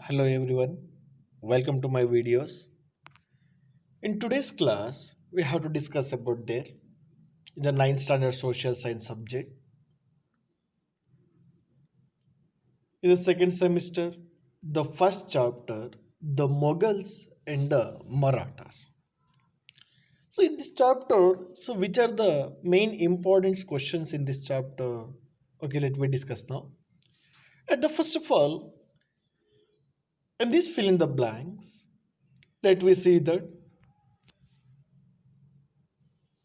Hello everyone, welcome to my videos. In today's class, we have to discuss about the ninth standard social science subject. In the second semester, the first chapter, the Mughals and the Marathas. So in this chapter, which are the main important questions in this chapter? Okay, let me discuss now. At the first of all, in this fill in the blanks, let me see that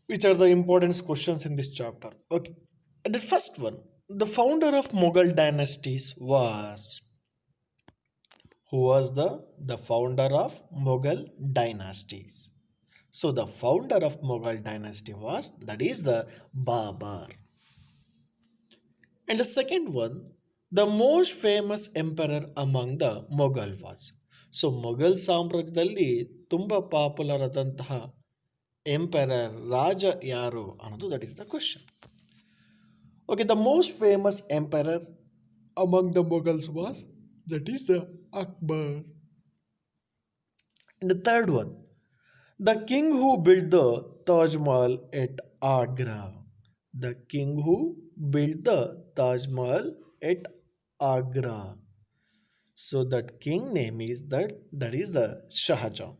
which are the important questions in this chapter. Okay. The first one, the founder of Mughal dynasties was who was the founder of Mughal dynasties? So the founder of Mughal dynasty was that is the Babur. And the second one, the most famous emperor among the Mughal was. So Mughal ಸಾಮ್ರಾಜ್ಯದಲ್ಲಿ ತುಂಬ popular ಆದಂತಹ emperor ರಾಜ ಯಾರು ಅನ್ನೋದು that is the question. Okay, the most famous emperor among the Mughals was that is the Akbar. And the third one, the king who built the Taj Mahal at Agra. The king who built the Taj Mahal at Agra. So that king name is that is the Shah Jahan.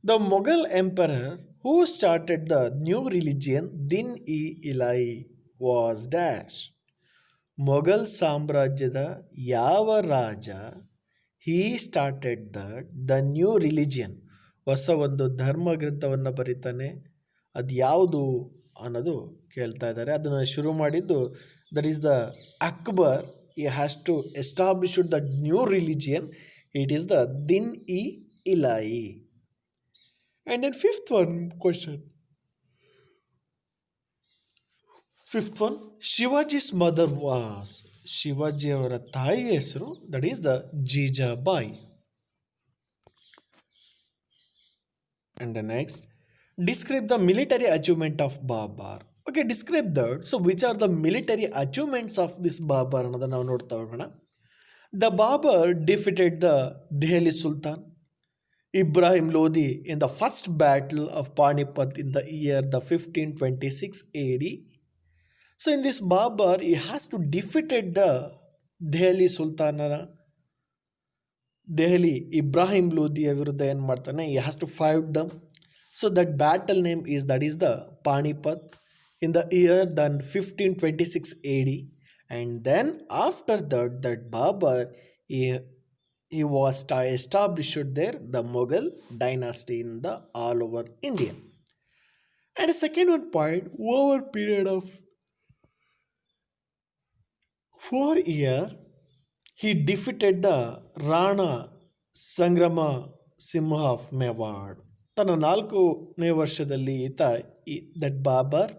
The Mughal emperor who started the new religion Din-e-Ilahi was dash. Mughal ಸಾಮ್ರಾಜ್ಯದ ಯಾವ ರಾಜ he started the new religion ಹೊಸ ಒಂದು ಧರ್ಮ ಗ್ರಂಥವನ್ನು ಬರೀತಾನೆ ಅದು ಯಾವುದು ಅನ್ನೋದು ಕೇಳ್ತಾ ಇದ್ದಾರೆ. ಅದನ್ನು ಶುರು ಮಾಡಿದ್ದು that is the Akbar. He has to establish the new religion. It is the Din e Ilahi. And then fifth one question. Fifth one, Shivaji's mother was. ಶಿವಾಜಿಯವರ ತಾಯಿ ಹೆಸರು that is the Jijabai. And the next, describe the military achievement of Babar. Okay, describe that. So which are the military achievements of this Babar ಅನ್ನೋದನ್ನ ನಾವು ನೋಡ್ತಾ ಹೋಗೋಣ. The Babar defeated the Delhi Sultan Ibrahim Lodi in the first battle of Panipat in the year the 1526 AD. So in this Babar, he has to defeated the Delhi Sultanana Delhi Ibrahim ಲೋಧಿಯ ವಿರುದ್ಧ ಏನು ಮಾಡ್ತಾನೆ, he has to fight them. So that battle name is that is the Panipat in the year then 1526 AD. And then after that Babur he was established there the Mughal dynasty in the all over India. And the second one point, over period of 4 years he defeated the Rana Sangrama Simha of Mewar. ತನ್ನ 4ನೇ ವರ್ಷದಲ್ಲಿ that Babur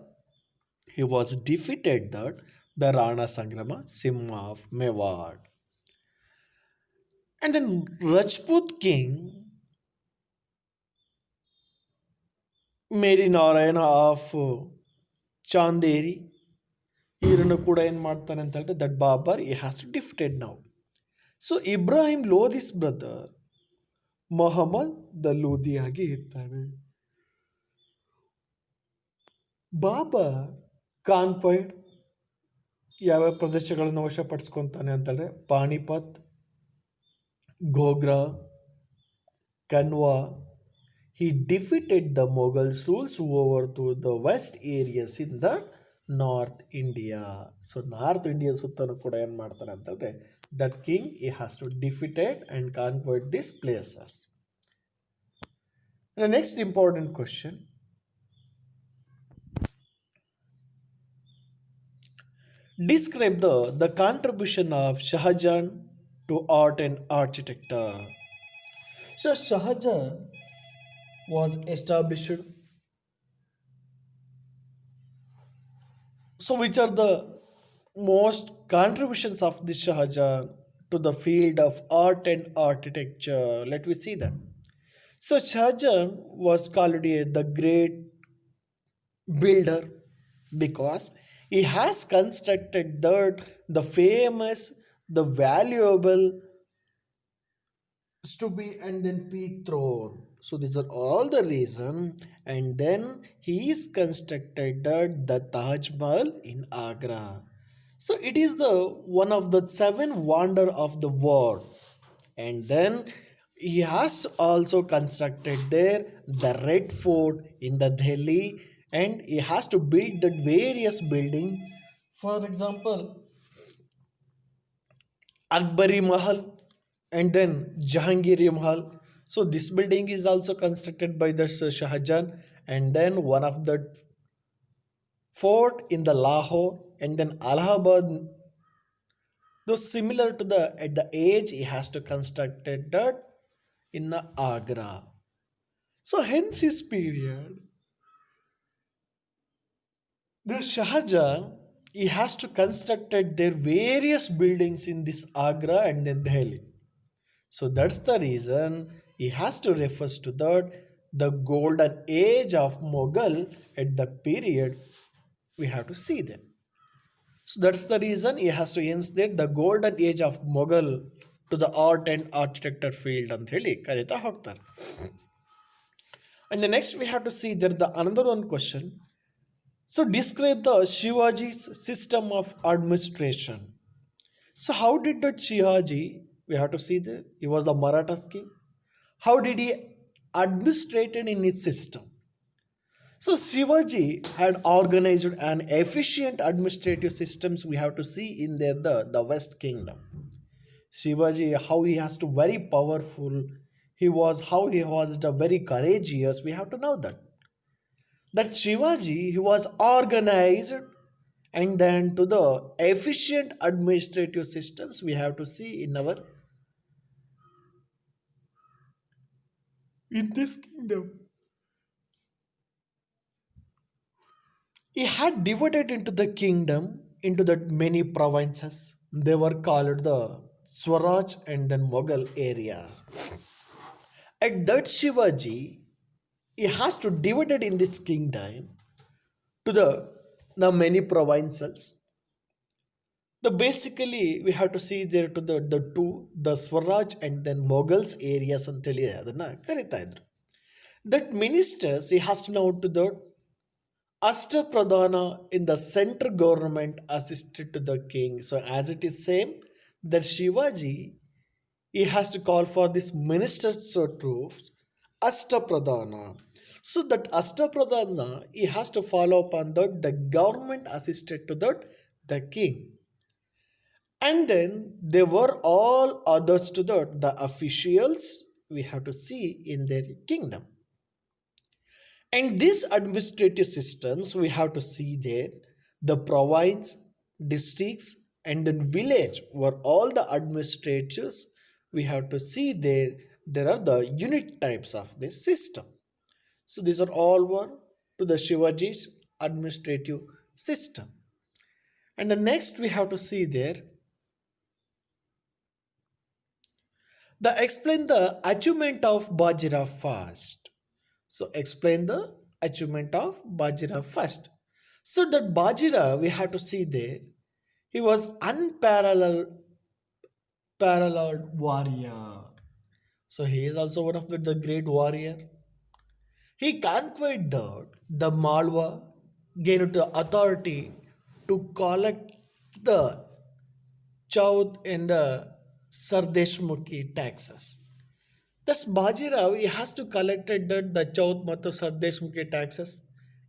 he was defeated the Rana Sangrama Simha of Mewar. And then Rajput king Meri Narayana of Chanderi ಇವರನ್ನು ಕೂಡ ಏನು ಮಾಡ್ತಾನೆ ಅಂತ ಹೇಳಿದ್ರೆ that Babur he has to defeated ನಾವು. So Ibrahim Lodhi's brother Mohammad the Lodhi ಆಗಿ ಇರ್ತಾನೆ. ಬಾಬರ್ ಕಾನ್ಫೈಡ್ ಯಾವ್ಯಾವ ಪ್ರದೇಶಗಳನ್ನು ವಶಪಡಿಸ್ಕೊತಾನೆ ಅಂತಂದರೆ Panipat, Ghaghra, Khanwa. He defeated the Mughals rules over to the west areas in the North India. So north India ಸುತ್ತಲೂ ಕೂಡ ಏನು ಮಾಡ್ತಾರೆ ಅಂತಂದರೆ that king he has to defeated and conquered these places. The next important question. Describe the contribution of Shah Jahan to art and architecture. So Shah Jahan was established. So which are the most contributions of this Shah Jahan to the field of art and architecture? Let me see that. So Shah Jahan was called the great builder because he has constructed the famous, the valuable to be and then peak throne. So these are all the reason, and then he is constructed the Taj Mahal in Agra. So it is the one of the seven wonder of the world, and then he has also constructed there the Red Fort in the Delhi, and he has to build the various building. For example, Akbari Mahal and then Jahangiri Mahal. So this building is also constructed by the Shah Jahan, and then one of the fort in the Lahore, and then Allahabad. Though similar to the at the age he has to constructed that in the Agra. So hence his period, the Shah Jahan he has to constructed their various buildings in this Agra and then Delhi. So that's the reason he has to refers to that the golden age of Mughal at the period we have to see them. So that's the reason he has to insert the golden age of Mughal to the art and architecture field ಅಂತ ಹೇಳಿ ಕರೀತಾ ಹೋಗ್ತಾರೆ. And the next we have to see there the another one question. So describe the Shivaji's system of administration. So how did that Shivaji, we have to see that he was a Maratha king. How did he administrated in his system? So Shivaji had organized an efficient administrative systems we have to see in the West Kingdom. Shivaji, how he has to very powerful, he was how he was the very courageous. We have to know that. That Shivaji he was organized and then to the efficient administrative systems we have to see in our in this kingdom. He had divided into the kingdom into the many provinces. They were called the Swaraj and then Mughal areas. At that Shivaji, he has to divide it in this kingdom to the many provincials. The basically we have to see there to the two the Swaraj and then Mughals areas ಅಂತೇಳಿ ಅದನ್ನ ಕರೀತಾ ಇದ್ರು. That ministers he has to know to the Ashtapradhana in the central government assisted to the king. So as it is same that Shivaji he has to call for this ministers of troops Ashtapradhana. So that Ashtapradhana he has to follow upon that the government assisted to that the king. And then there were all others to that the officials we have to see in their kingdom. And these administrative systems we have to see there the province, districts, and then village were all the administrators we have to see there. There are the unit types of this system. So these are all were to the Shivaji's administrative system. And the next we have to see there the explain the achievement of Bajira first. So explain the achievement of Bajira first. So that Bajira we have to see there, he was unparalleled paralleled warrior. So he is also one of the great warrior. He conquered the Malwa, gained the authority to collect the Chaud and the Sardeshmukhi taxes. Thus, Bajirao he has to collect the Chaud Matu Sardeshmukhi taxes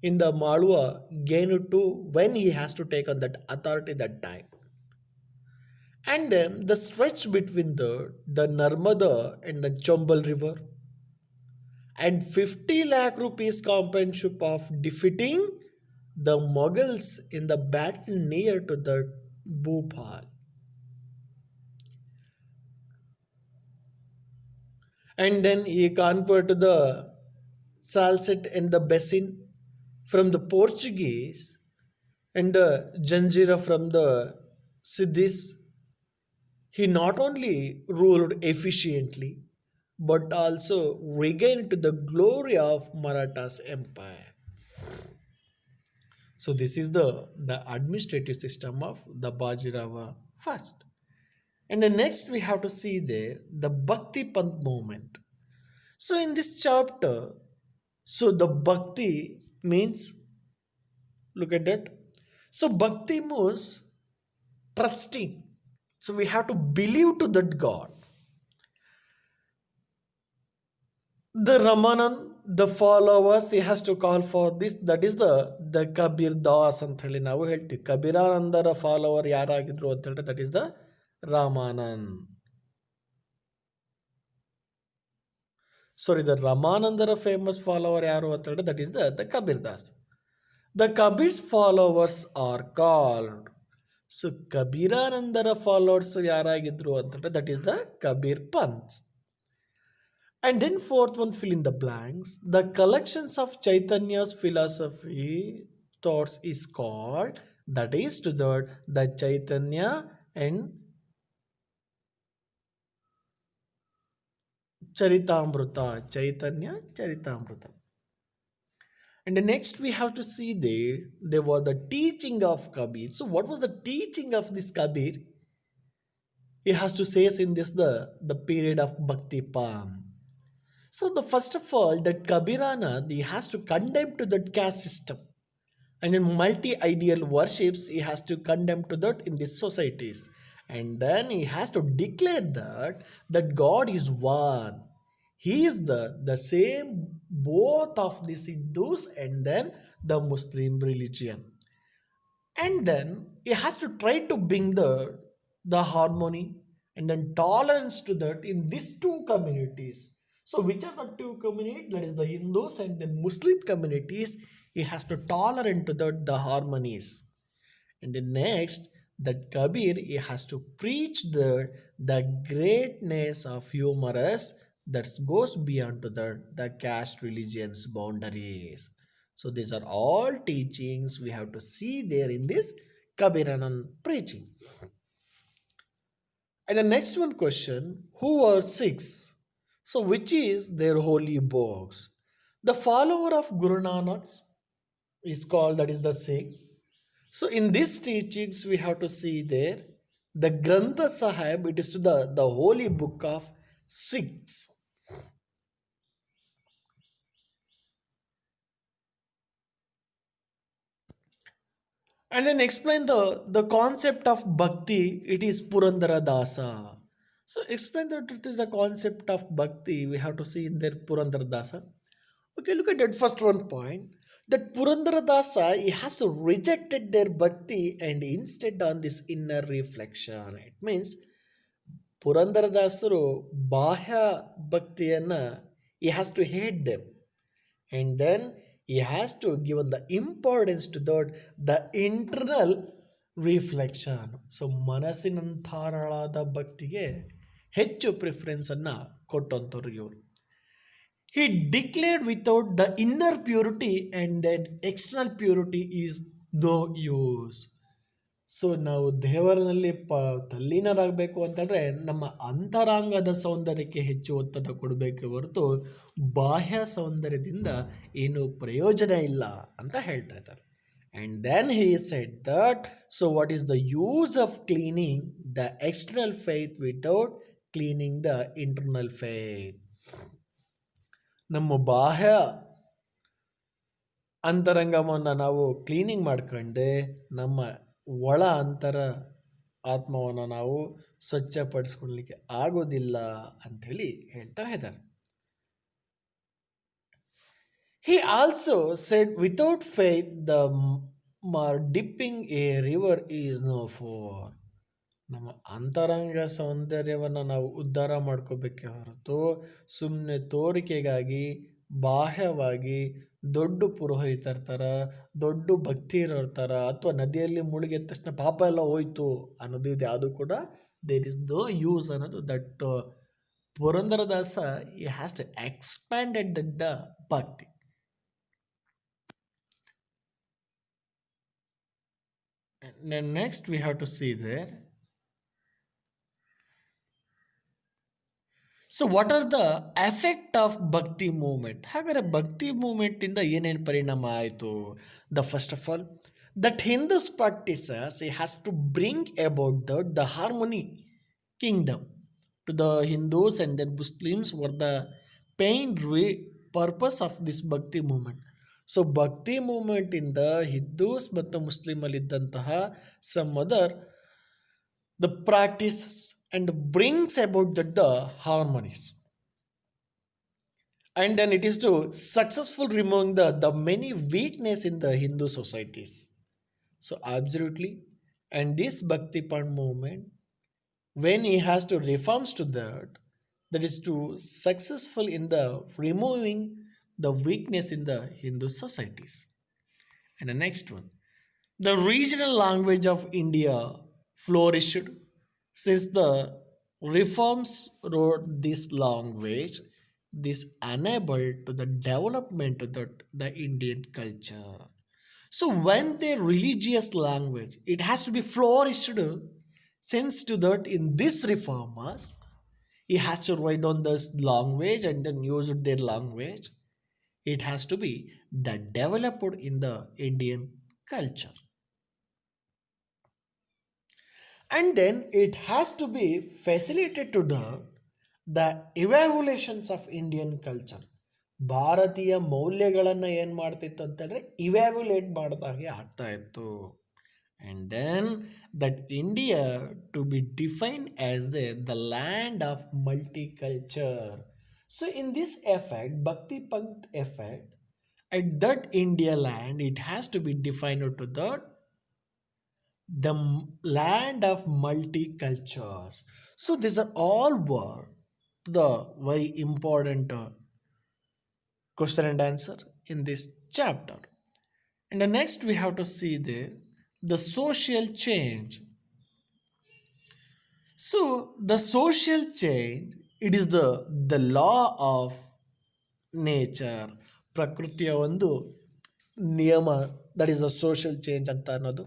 in the Malwa gained to when he has to take on that authority that time. And the stretch between the Narmada and the Chambal river and 50 lakh rupees companionship of defeating the Mughals in the battle near to the Bhopal. And then he conquered the Salsette and the Bessin from the Portuguese and the Janjira from the Siddhis. He not only ruled efficiently but also regained the glory of Maratha's empire. So this is the administrative system of the Bajirava first. And then next we have to see there the Bhakti Pant movement. So in this chapter, so the Bhakti means, look at that. So Bhakti means trusting. So we have to believe to that God. The Ramanand, the followers, he has to call for this. That is the Kabir Das ಅಂತ ಹೇಳಿ ನಾವು ಹೇಳ್ತೀವಿ. ಕಬೀರಾನಂದರ follower ಯಾರಾಗಿದ್ರು ಅಂತ ಹೇಳಿದ್ರೆ that is the Ramanand. Sorry, the Ramanandara famous follower ಯಾರು ಅಂತ ಹೇಳಿದ್ರೆ that is the Kabir Das. The Kabir's followers are called. So Kabiranandara followers ಯಾರಾಗಿದ್ರು ಅಂತ ಹೇಳಿದ್ರೆ that is the Kabir Panth. And then fourth one, fill in the blanks. The collections of Chaitanya's philosophy thoughts is called, that is to the Chaitanya and Charitamrita. Chaitanya Charitamrita. And the next we have to see there was the teaching of Kabir. So what was the teaching of this Kabir? He has to say in this the period of Bhakti Pam. So the first of all, that Kabirana, he has to condemn to that caste system. And in multi-ideal worships, he has to condemn to that in these societies. And then he has to declare that God is one. He is the same both of these Hindus and then the Muslim religion. And then he has to try to bring the harmony and then tolerance to that in these two communities. So which are the two communities? That is the Hindus and the Muslim communities. He has to tolerate to the harmonies. And then next, that Kabir, he has to preach the greatness of humorous that goes beyond to the caste religions boundaries. So these are all teachings we have to see there in this Kabiranand preaching. And the next one question, who are Sikhs? So which is their holy books? The follower of Guru Nanak is called, that is the Sikh. So in these teachings we have to see there the Grantha Sahib, it is to the holy book of Sikhs. And then explain the concept of bhakti, it is Purandara Dasa. So explain that it is the concept of bhakti, we have to see in there Purandara Dasa. Okay, look at that first one point. That Purandara Dasa, he has to rejected their bhakti and instead on this inner reflection. It means Purandara Dasaru Bahya Bhaktiyanna, he has to hate them. And then he has to give the importance to the internal reflection. So ಮನಸ್ಸಿನಂತಾರಳಾದ ಭಕ್ತಿಗೆ ಹೆಚ್ಚು preference ಅನ್ನ ಕೊಟ್ಟಂತವ್ರು ಇವರು. He declared without the inner purity and then external purity is no use. So ನಾವು ದೇವರಲ್ಲಿ ತಲ್ಲೀನರಾಗಬೇಕು ಅಂತಂದರೆ ನಮ್ಮ ಅಂತರಾಂಗದ ಸೌಂದರ್ಯಕ್ಕೆ ಹೆಚ್ಚು ಒತ್ತಡ ಕೊಡಬೇಕೆ ಹೊರತು ಬಾಹ್ಯ ಸೌಂದರ್ಯದಿಂದ ಏನು ಪ್ರಯೋಜನ ಇಲ್ಲ ಅಂತ ಹೇಳ್ತಾ ಇದ್ದಾರೆ. And then he said that so what is the use of cleaning the external faith without cleaning the internal faith. ನಮ್ಮ ಬಾಹ್ಯ ಅಂತರಂಗವನ್ನು ನಾವು ಕ್ಲೀನಿಂಗ್ ಮಾಡ್ಕೊಂಡೆ ನಮ್ಮ ಒಳ ಅಂತರ ಆತ್ಮವನ್ನು ನಾವು ಸ್ವಚ್ಛಪಡಿಸ್ಕೊಳ್ಲಿಕ್ಕೆ ಆಗೋದಿಲ್ಲ ಅಂಥೇಳಿ ಹೇಳ್ತಾ ಇದ್ದಾರೆ. He also said without faith the dipping a river is no for. ನಮ್ಮ ಅಂತರಂಗ ಸೌಂದರ್ಯವನ್ನು ನಾವು ಉದ್ಧಾರ ಮಾಡ್ಕೋಬೇಕೆ ಹೊರತು ಸುಮ್ಮನೆ ತೋರಿಕೆಗಾಗಿ ಬಾಹ್ಯವಾಗಿ ದೊಡ್ಡ ಪುರೋಹಿತರ ಥರ ದೊಡ್ಡ ಭಕ್ತಿ ಇರೋರ ಥರ ಅಥವಾ ನದಿಯಲ್ಲಿ ಮುಳುಗಿದ ತಕ್ಷಣ ಪಾಪ ಎಲ್ಲ ಹೋಯ್ತು ಅನ್ನೋದಿದೆ, ಅದು ಕೂಡ ದೇರ್ ಇಸ್ ನೋ ಯೂಸ್ ಅನ್ನೋದು ದಟ್ ಪುರಂದರದಾಸ ಈ has to expanded the bhakti. Next we have to see there. So what are the effect of bhakti movement? ಹಾಗಾದರೆ ಭಕ್ತಿ ಮೂವ್ಮೆಂಟಿಂದ ಏನೇನು ಪರಿಣಾಮ ಆಯಿತು? The first of all that Hindus practices has to bring about the harmony kingdom to the Hindus and then Muslims were the purpose of this Bhakti movement. So Bhakti movement in the Hindus ಮತ್ತು ಮುಸ್ಲಿಮಲ್ಲಿದ್ದಂತಹ some other the practices and brings about the harmonies, and then it is to successful removing the many weakness in the Hindu societies. So absolutely, and this Bhakti Pan movement, when he has to reforms to that, that is to successful in the removing the weakness in the Hindu societies. And the next one, the regional language of India flourished since the reforms wrote this language. This enabled to the development of the Indian culture. So when the religious language, it has to be flourished since to that in this reformers, he has to write down this language and then use their language. It has to be that developed in the Indian culture. And then it has to be facilitated to the evaluations of Indian culture. ಭಾರತೀಯ ಮೌಲ್ಯಗಳನ್ನು ಏನು ಮಾಡ್ತಿತ್ತು ಅಂತಂದರೆ ಇವ್ಯಾಲ್ಯುಲೇಟ್ ಮಾಡಿದಾಗೆ ಆಗ್ತಾ ಇತ್ತು. And then that India to be defined as the land of multiculture. So in this effect, Bhakti Panth effect, at that India land, it has to be defined to the land of multicultures. So these are all were the very important question and answer in this chapter. And the next we have to see the social change. So the social change, it is the law of nature, ಪ್ರಕೃತಿಯ ಒಂದು ನಿಯಮ, that is the social change ಅಂತ ಅನ್ನೋದು.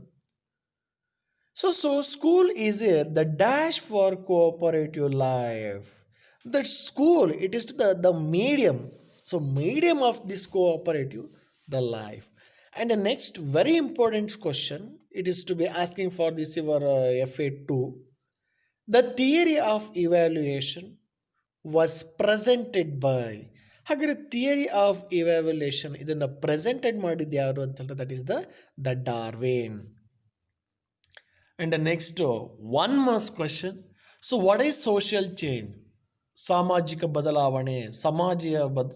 So school is the dash for cooperative life. That school, it is the medium. So medium of this cooperative, the life. And the next very important question, it is to be asking for this your FA2. The theory of evaluation was presented by, ಹಾಗಾದ್ರೆ theory of evaluation ಇದನ್ನು presented ಮಾಡಿದ್ದು ಯಾರು ಅಂತಂದ್ರೆ that is the Darwin. And the next one more question. So what is social change? ಸಾಮಾಜಿಕ ಬದಲಾವಣೆ,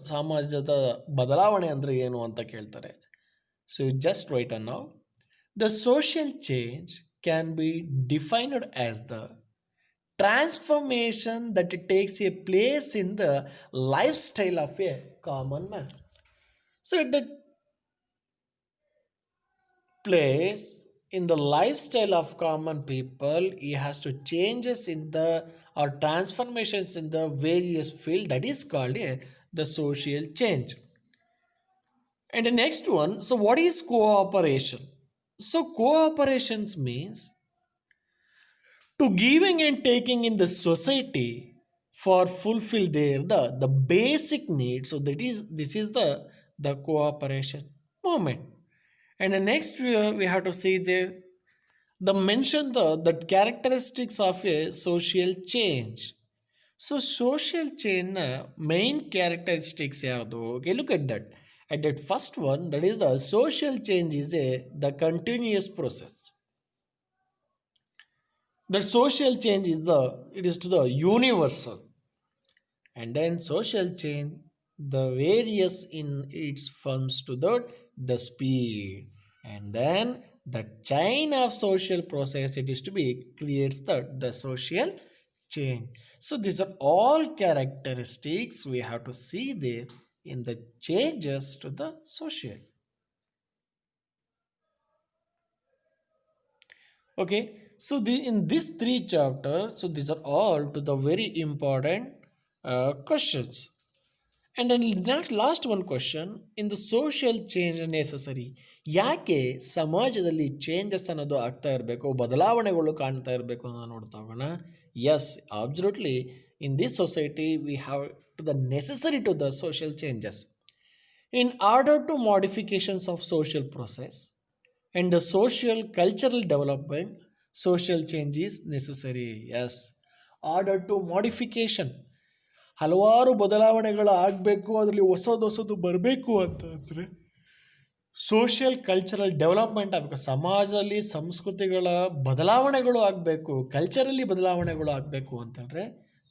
ಸಮಾಜದ ಬದಲಾವಣೆ ಅಂದರೆ ಏನು ಅಂತ ಕೇಳ್ತಾರೆ. So you just write on now. The social change can be defined as the transformation that takes a place in the lifestyle of a common man. So at that place in the lifestyle of common people, he has to changes in the or transformations in the various field, that is called the social change. And the next one, so what is cooperation? So cooperations means to giving and taking in the society for fulfill the basic needs. So that is this is the cooperation movement. And the next we have to see the mention the characteristics of a social change. So social change main characteristics ಯಾವುದು? Okay, look at that. At that first one, that is the social change is the continuous process. The social change is it is to the universal. And then social change, the various in its forms to the speed. And then the chain of social process, it is to be creates the social change. So these are all characteristics we have to see there in the changes to the social. Okay, so in this three chapters, so these are all to the very important questions. And then next last one question, in the social change necessary, ಯಾಕೆ ಸಮಾಜದಲ್ಲಿ changes ಅನ್ನೋದು ಆಗ್ತಾ ಇರಬೇಕು, ಬದಲಾವಣೆಗಳು ಕಾಣ್ತಾ ಇರಬೇಕು ಅನ್ನೋ ನೋಡ್ತಾ ಹೋಗೋಣ. Yes, absolutely in this society we have to the necessary to the social changes in order to modifications of social process and the social cultural development. Social change is necessary. Yes, order to modification. ಹಲವಾರು ಬದಲಾವಣೆಗಳು ಆಗಬೇಕು, ಅದರಲ್ಲಿ ಹೊಸದು ಬರಬೇಕು ಅಂತಂದರೆ social cultural development ಆಗಬೇಕು. ಸಮಾಜದಲ್ಲಿ ಸಂಸ್ಕೃತಿಗಳ ಬದಲಾವಣೆಗಳು ಆಗಬೇಕು, ಕಲ್ಚರಲ್ಲಿ ಬದಲಾವಣೆಗಳು ಆಗಬೇಕು ಅಂತಂದರೆ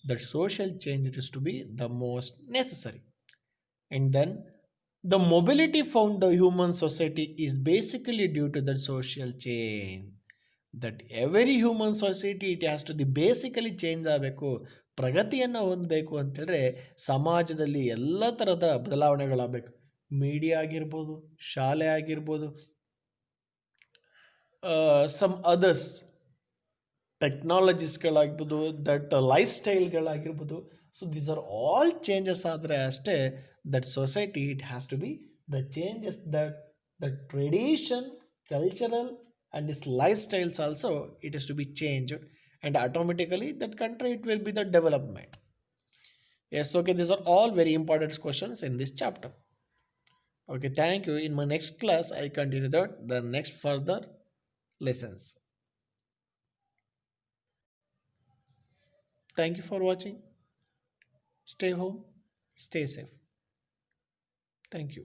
that social change it is to be the most necessary. And then the mobility found the human society is basically due to the social change. That every human society it has to the basically change ಆಗಬೇಕು, ಪ್ರಗತಿಯನ್ನು ಹೊಂದಬೇಕು ಅಂತೇಳಿದ್ರೆ ಸಮಾಜದಲ್ಲಿ ಎಲ್ಲ ಥರದ ಬದಲಾವಣೆಗಳಾಗಬೇಕು. Media ಆಗಿರ್ಬೋದು, ಶಾಲೆ ಆಗಿರ್ಬೋದು, ಸಮ್ ಅದರ್ಸ್ ಟೆಕ್ನಾಲಜೀಸ್ಗಳಾಗ್ಬೋದು, ದಟ್ ಲೈಫ್ ಸ್ಟೈಲ್ಗಳಾಗಿರ್ಬೋದು. So these are all changes ಆದರೆ ಅಷ್ಟೇ that society it has to be the changes that the tradition cultural and its lifestyles also it is to be changed, and automatically that country it will be the development. Yes, okay, these are all very important questions in this chapter. Okay, thank you. In my next class I continue the next further lessons. Thank you for watching. Stay home, stay safe. Thank you.